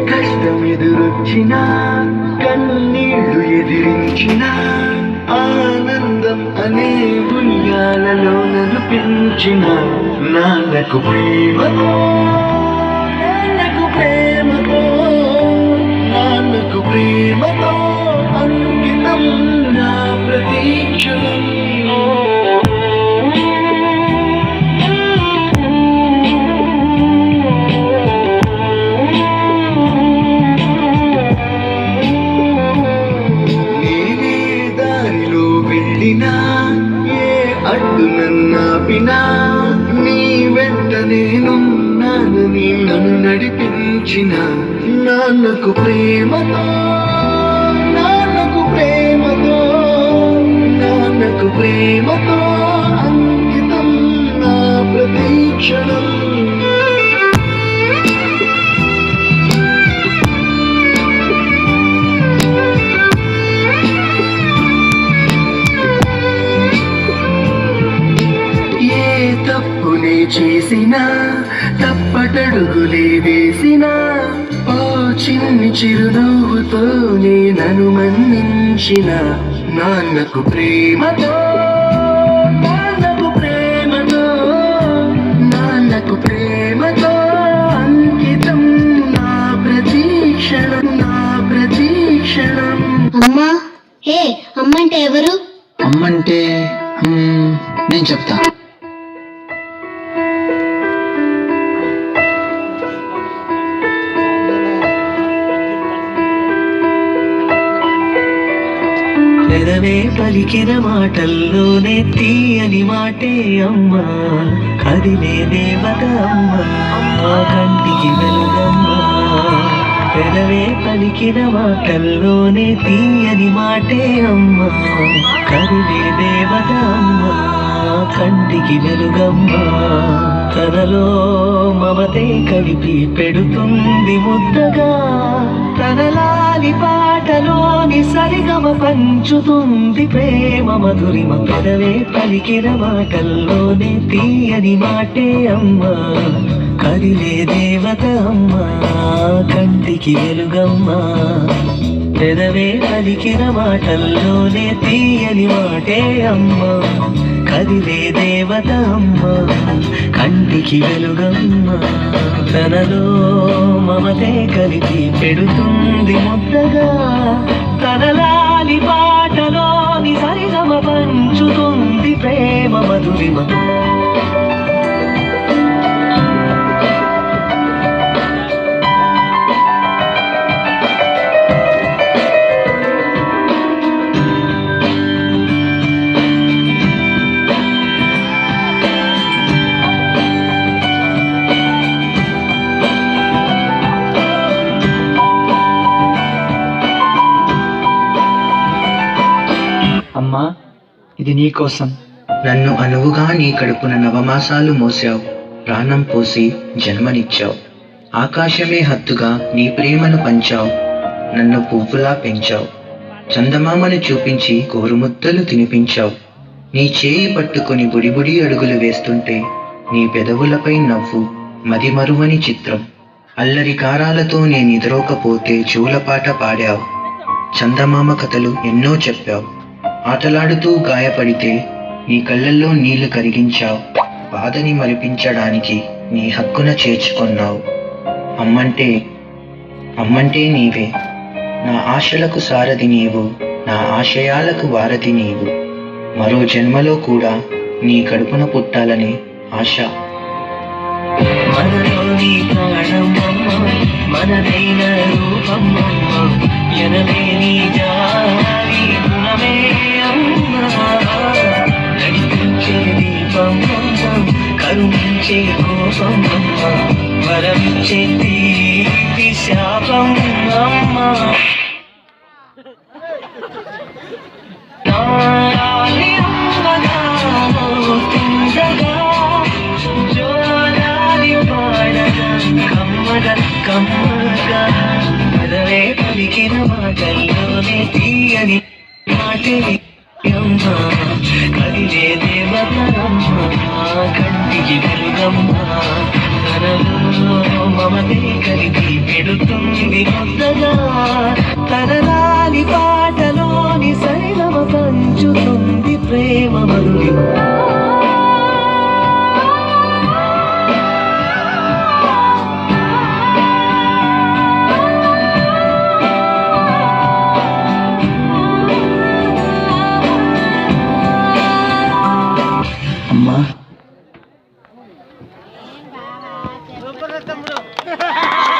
కష్టం ఎదురొచ్చినా కన్నీళ్లు ఎదిరించినా ఆనందం అనే ఉయ్యాలలో నన్ను పెంచిన నాన్నకు ప్రేమతో నాన్నకు ప్రేమతో అంకితం నా ప్రతీక్షణం. ఏ అడ్డు నన్నాపినా నీ వెంట నేనున్నానని నన్ను నడిపించిన నాన్నకు ప్రేమతో నాన్నకు ప్రేమతో నాన్నకు ప్రేమతో అంకితం నా ప్రతీక్షణం. తప్పులే చేసినా తప్పటడుగులే వేసినా ఓ చిన్ని చిరునవ్వుతోనే నన్ను మన్నించిన నాన్నకు ప్రేమతో నాన్నకు ప్రేమతో నాన్నకు ప్రేమతో అంకితం నా ప్రతీక్షణం నా ప్రతీక్షణం. అమ్మా హే అమ్మంటే ఎవరు? అమ్మంటే నేను చెప్తా. పెదవే పలికిన మాటల్లోనే తీయని మాటే అమ్మా, కదిలే దేవత అమ్మా, కంటికి వెలుగమ్మా. పెదవే పలికిన మాటల్లోనే తీయని మాటే అమ్మా, కదిలే దేవత అమ్మా, కంటికి వెలుగమ్మా. తనలో మమతే కలిపి పెడుతుంది ముద్దగా, తనలాలి పాటలోని సరిగమ పంచుతుంది ప్రేమ మధురిమ. పెదవే పలికిన మాటల్లోనే తీయని మాటే అమ్మా, కదిలే దేవత అమ్మా, కంటికి వెలుగమ్మా. పెదవే పలికిన మాటల్లోనే తీయని మాటే అమ్మా, కదిలే దేవత అమ్మా, కంటికి వెలుగమ్మా. తనలో మమతే కలిపి పెడుతుంది ముద్దగా, తనలాలి పాటలోని సరిగమ పంచుతుంది ప్రేమ మధురిమ. అమ్మా, ఇది నీకోసం. నన్ను అనువుగా నీ కడుపున నవమాసాలు మోసావు, ప్రాణం పోసి జన్మనిచ్చావు. ఆకాశమే హత్తుగా నీ ప్రేమను పంచావు, నన్ను పువ్వులా పెంచావు. చందమామను చూపించి కోరుముద్దలు తినిపించావు. నీ చేయి పట్టుకుని బుడిబుడి అడుగులు వేస్తుంటే నీ పెదవులపై నవ్వు మదిమరువని చిత్రం. అల్లరి కారాలతో నేను నిద్రోకపోతే చూలపాట పాడావు. చందమామ కథలు ఎన్నో చెప్పావు. ఆటలాడుతూ గాయపడితే నీ కళ్ళల్లో నీళ్లు కరిగించావు. బాధని మరిపించడానికి నీ హక్కున చేర్చుకున్నావు. అమ్మంటే నీవే. నా ఆశలకు సారథి నీవు, నా ఆశయాలకు వారధి నీవు. మరో జన్మలో కూడా నీ కడుపున పుట్టాలని ఆశ. మనలోని ప్రాణమమ్మ, మనదైన రూపమమ్మ, ఎనలేని జారి గుణమే అమ్మ. నడిపించే దీపమమ్మ, కరుణించే కోపమమ్మ, వరమించే తీపి శాపమమ్మ. నారాలి అమ్మగా మోతుండగా, జోలాలి పాడగా కమ్మగా కమ్మగా. పెదవే పలికిన మాటల్లోనే తీయని మాటే అమ్మ, కదిలే ఇది కొత్తగా తనలాలి పాటలోని శైలమ పంచుతుంది ప్రేమ మధురిమ